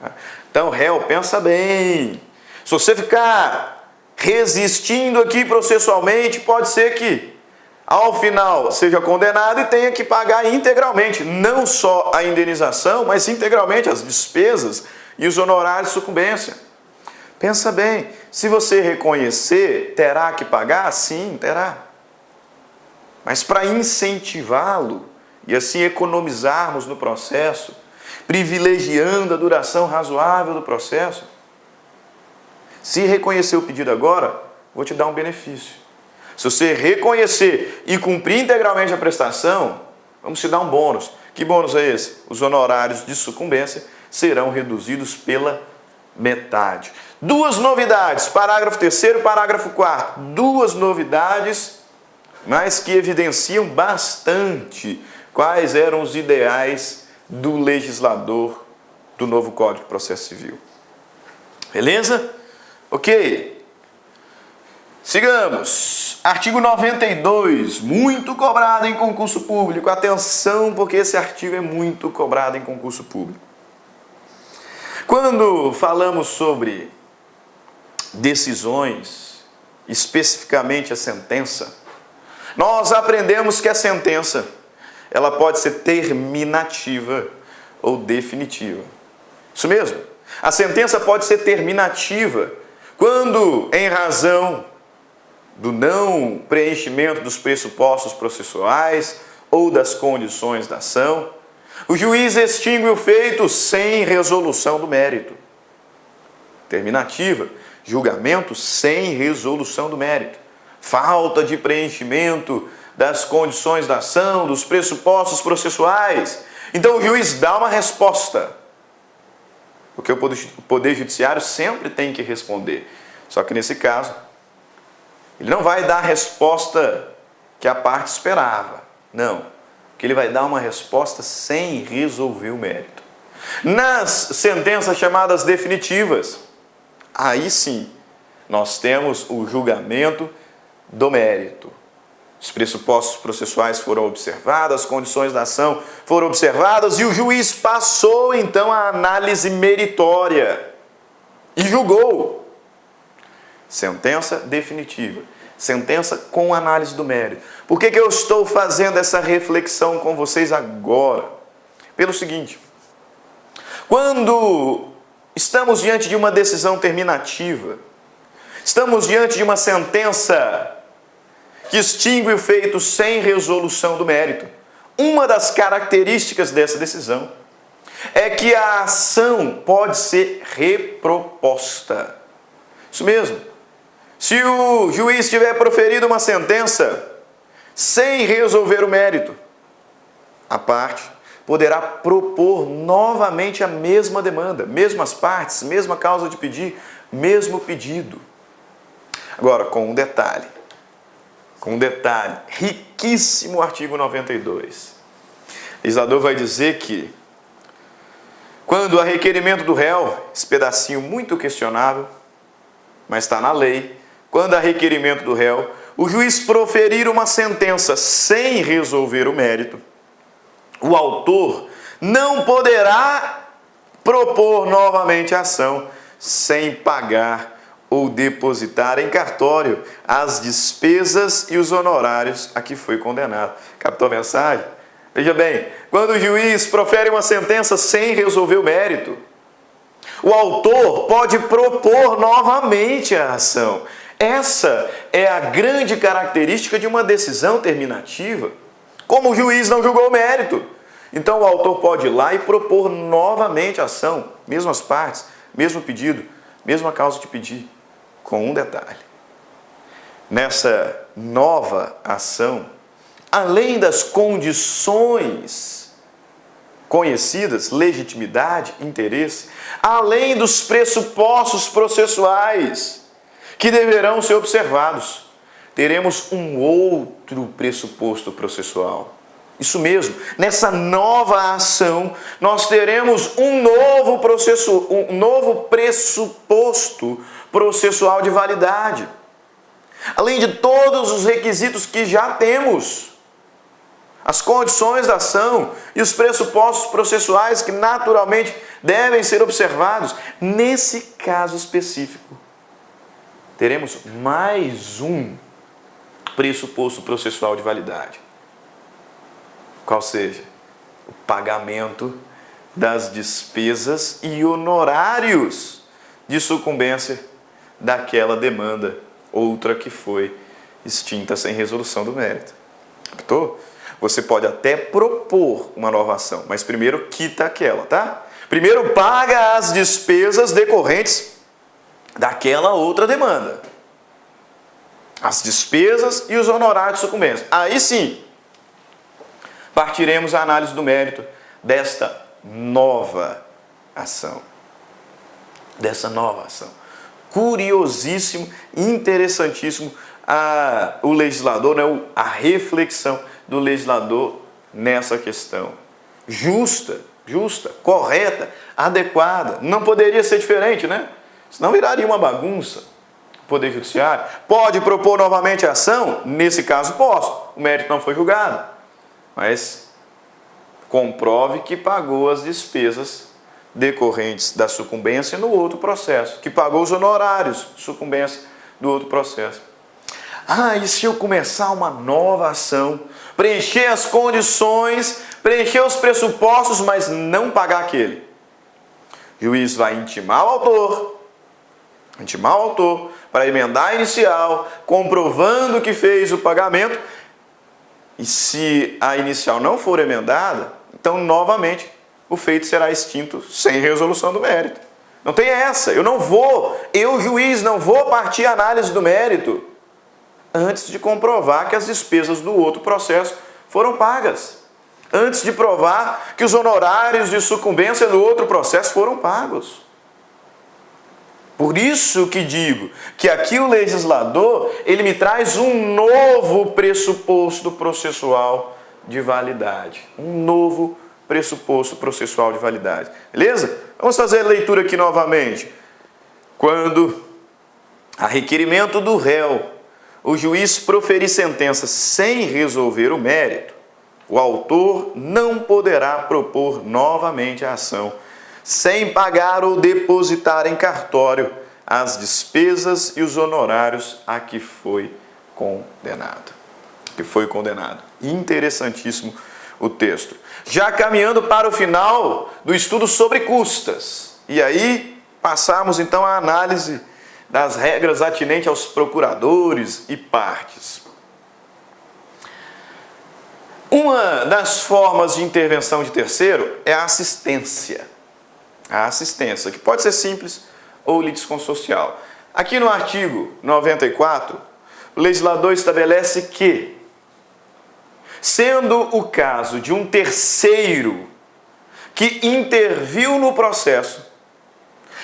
Tá? Então, réu, pensa bem. Se você ficar resistindo aqui processualmente, pode ser que ao final seja condenado e tenha que pagar integralmente, não só a indenização, mas integralmente as despesas e os honorários de sucumbência. Pensa bem, se você reconhecer, terá que pagar? Sim, terá. Mas para incentivá-lo e assim economizarmos no processo, privilegiando a duração razoável do processo, se reconhecer o pedido agora, vou te dar um benefício. Se você reconhecer e cumprir integralmente a prestação, vamos te dar um bônus. Que bônus é esse? Os honorários de sucumbência serão reduzidos pela metade. Duas novidades, parágrafo 3º e parágrafo 4º. Duas novidades, mas que evidenciam bastante quais eram os ideais do legislador do novo Código de Processo Civil. Beleza? Ok. Sigamos. Artigo 92, muito cobrado em concurso público. Atenção, porque esse artigo é muito cobrado em concurso público. Quando falamos sobre decisões, especificamente a sentença, nós aprendemos que a sentença, ela pode ser terminativa ou definitiva. Isso mesmo. A sentença pode ser terminativa quando, em razão do não preenchimento dos pressupostos processuais ou das condições da ação, o juiz extingue o feito sem resolução do mérito. Terminativa, julgamento sem resolução do mérito. Falta de preenchimento das condições da ação, dos pressupostos processuais. Então o juiz dá uma resposta. Porque o Poder Judiciário sempre tem que responder. Só que nesse caso, ele não vai dar a resposta que a parte esperava. Não. Porque ele vai dar uma resposta sem resolver o mérito. Nas sentenças chamadas definitivas, aí sim, nós temos o julgamento do mérito. Os pressupostos processuais foram observados, as condições da ação foram observadas e o juiz passou então a análise meritória e julgou. Sentença definitiva. Sentença com análise do mérito. Por que eu estou fazendo essa reflexão com vocês agora? Pelo seguinte, Quando estamos diante de uma decisão terminativa, estamos diante de uma sentença que extingue o feito sem resolução do mérito, uma das características dessa decisão é que a ação pode ser reproposta. Isso mesmo. Se o juiz tiver proferido uma sentença sem resolver o mérito, a parte poderá propor novamente a mesma demanda, mesmas partes, mesma causa de pedir, mesmo pedido. Agora, com um detalhe, riquíssimo artigo 92. O legislador vai dizer que, quando a requerimento do réu, esse pedacinho muito questionável, mas está na lei, quando a requerimento do réu, o juiz proferir uma sentença sem resolver o mérito, o autor não poderá propor novamente a ação sem pagar ou depositar em cartório as despesas e os honorários a que foi condenado. Captou a mensagem? Veja bem, quando o juiz profere uma sentença sem resolver o mérito, o autor pode propor novamente a ação. Essa é a grande característica de uma decisão terminativa. Como o juiz não julgou o mérito, então o autor pode ir lá e propor novamente a ação, mesmas partes, mesmo pedido, mesma causa de pedir, com um detalhe. Nessa nova ação, além das condições conhecidas, legitimidade, interesse, além dos pressupostos processuais que deverão ser observados, teremos um outro pressuposto processual. Isso mesmo, nessa nova ação, nós teremos um novo pressuposto processual de validade. Além de todos os requisitos que já temos, as condições da ação e os pressupostos processuais que naturalmente devem ser observados, nesse caso específico, teremos mais um pressuposto processual de validade. Qual seja? O pagamento das despesas e honorários de sucumbência daquela demanda, outra que foi extinta sem resolução do mérito. Captou? Você pode até propor uma nova ação, mas primeiro quita aquela, tá? Primeiro paga as despesas decorrentes daquela outra demanda. As despesas e os honorários de sucumbência. Aí sim, partiremos a análise do mérito desta nova ação. Curiosíssimo, interessantíssimo o legislador, né, a reflexão do legislador nessa questão. Justa, correta, adequada. Não poderia ser diferente, né? Senão viraria uma bagunça. O Poder Judiciário pode propor novamente a ação? Nesse caso, posso. O mérito não foi julgado. Mas comprove que pagou as despesas decorrentes da sucumbência no outro processo, que pagou os honorários de sucumbência do outro processo. E se eu começar uma nova ação, preencher as condições, preencher os pressupostos, mas não pagar aquele? O juiz vai intimar o autor para emendar a inicial, comprovando que fez o pagamento. E se a inicial não for emendada, então novamente o feito será extinto sem resolução do mérito. Não tem essa. Eu, juiz, não vou partir a análise do mérito antes de comprovar que as despesas do outro processo foram pagas. Antes de provar que os honorários de sucumbência do outro processo foram pagos. Por isso que digo que aqui o legislador, ele me traz um novo pressuposto processual de validade. Um novo pressuposto processual de validade. Beleza? Vamos fazer a leitura aqui novamente. Quando, a requerimento do réu, o juiz proferir sentença sem resolver o mérito, o autor não poderá propor novamente a ação, sem pagar ou depositar em cartório as despesas e os honorários a que foi condenado. Interessantíssimo o texto. Já caminhando para o final do estudo sobre custas. E aí passamos então à análise das regras atinentes aos procuradores e partes. Uma das formas de intervenção de terceiro é a assistência. A assistência, que pode ser simples ou litisconsocial. Aqui no artigo 94, o legislador estabelece que, sendo o caso de um terceiro que interviu no processo,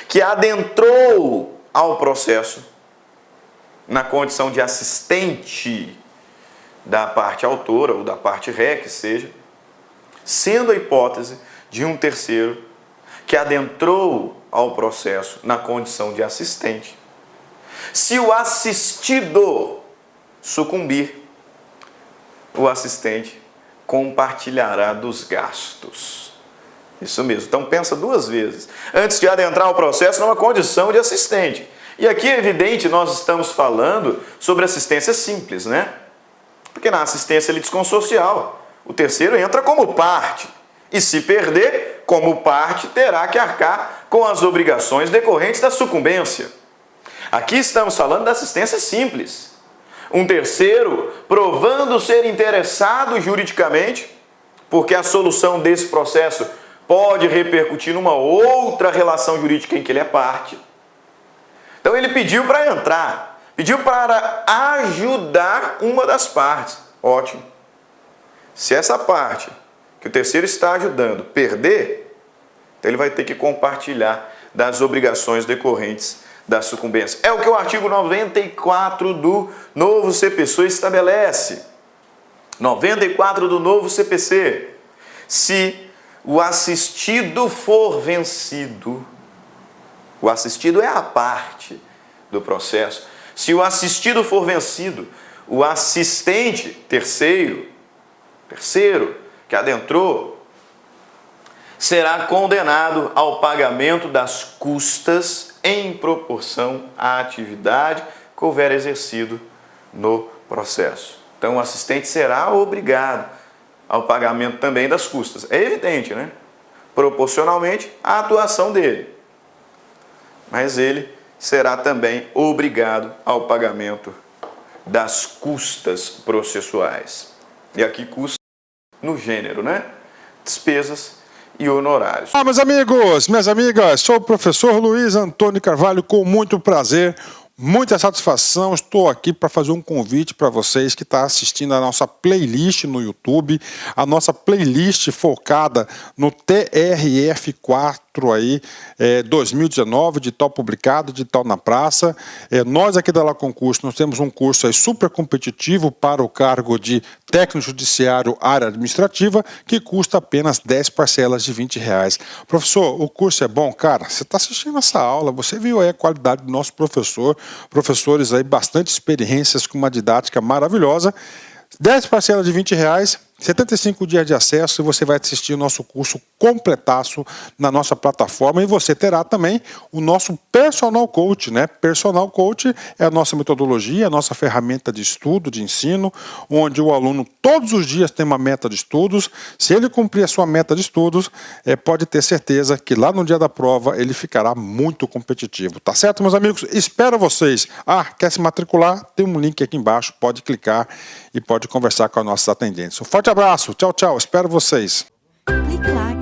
que adentrou ao processo na condição de assistente da parte autora ou da parte ré, que seja, sendo a hipótese de um terceiro que adentrou ao processo na condição de assistente, se o assistido sucumbir, o assistente compartilhará dos gastos. Isso mesmo. Então pensa duas vezes antes de adentrar ao processo numa condição de assistente. E aqui é evidente, nós estamos falando sobre assistência simples, né? Porque na assistência litisconsocial, o terceiro entra como parte. E se perder, como parte, terá que arcar com as obrigações decorrentes da sucumbência. Aqui estamos falando da assistência simples. Um terceiro provando ser interessado juridicamente, porque a solução desse processo pode repercutir numa outra relação jurídica em que ele é parte. Então ele pediu para entrar. Pediu para ajudar uma das partes. Ótimo. Se essa parte que o terceiro está ajudando perder, então ele vai ter que compartilhar das obrigações decorrentes da sucumbência. É o que o artigo 94 do novo CPC estabelece. 94 do novo CPC. Se o assistido for vencido, o assistido é a parte do processo. Se o assistido for vencido, o assistente, terceiro que adentrou, será condenado ao pagamento das custas em proporção à atividade que houver exercido no processo. Então, o assistente será obrigado ao pagamento também das custas. É evidente, né? Proporcionalmente à atuação dele. Mas ele será também obrigado ao pagamento das custas processuais. E aqui custa no gênero, né? Despesas e honorários. Meus amigos, minhas amigas, sou o professor Luiz Antônio Carvalho, com muito prazer, muita satisfação. Estou aqui para fazer um convite para vocês que estão assistindo a nossa playlist no YouTube, a nossa playlist focada no TRF4 aí, 2019, de tal publicado, de tal na praça. Nós aqui da La Concurso, nós temos um curso aí super competitivo para o cargo de técnico judiciário área administrativa, que custa apenas 10 parcelas de R$20. Professor, o curso é bom? Cara, você está assistindo essa aula, você viu aí a qualidade do nosso professor, professores aí bastante experiências com uma didática maravilhosa. 10 parcelas de R$20, 75 dias de acesso, e você vai assistir o nosso curso completaço na nossa plataforma, e você terá também o nosso Personal Coach, né? Personal Coach é a nossa metodologia, a nossa ferramenta de estudo, de ensino, onde o aluno todos os dias tem uma meta de estudos. Se ele cumprir a sua meta de estudos, pode ter certeza que lá no dia da prova ele ficará muito competitivo, tá certo, meus amigos? Espero vocês. Quer se matricular? Tem um link aqui embaixo, pode clicar e pode conversar com as nossas atendentes. Um forte abraço, tchau, tchau, espero vocês. Clique lá.